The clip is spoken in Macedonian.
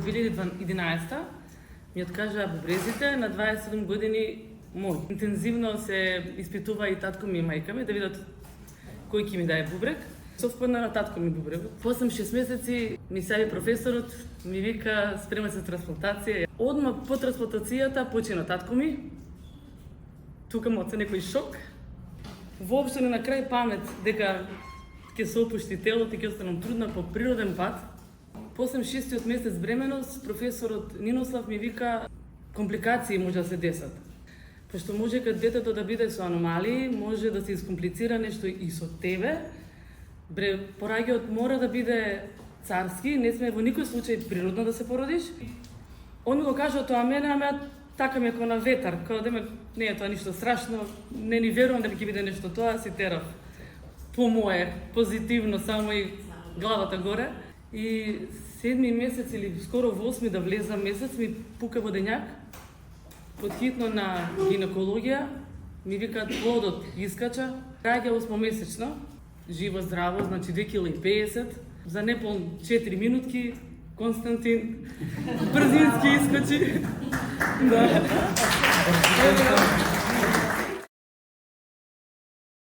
2011 ми откажаа бубрезите, на 27 години мој. Интензивно се испитува и татко ми и мајка ми да видат кој ќе ми даде бубрек. Совпадна на татко ми бубрек. После 6 месеци ми се јави професорот, ми вика спрема се трансплантација. Одма по трансплантацијата почина татко ми. Тука му оце некој шок. Воопшто не на крај памет дека ќе се опушти телото и ќе останам трудна по природен пат. После 6-тиот месец бременост, професорот Нинослав ми вика компликации може да се десат. Пошто може кад детето да биде со аномалии, може да се искомплицира нешто и со тебе. Пораѓајот мора да биде царски, не сме во никој случај природно да се породиш. Он ми го кажа тоа мене, ама така ми е како на ветар, како да не е тоа ништо страшно, не ни верувам дека ќе биде нешто тоа, си терав по мое, позитивно, само и главата горе. И 7 месец или скоро во 8 да влезам месец ми пука водењак. Подхитно на гинекологија ми викаат плодот искача, раѓа 8-месечно, живо здраво, значи 2,50 кг, за непол 4 минутки Константин брзински искочи. Да.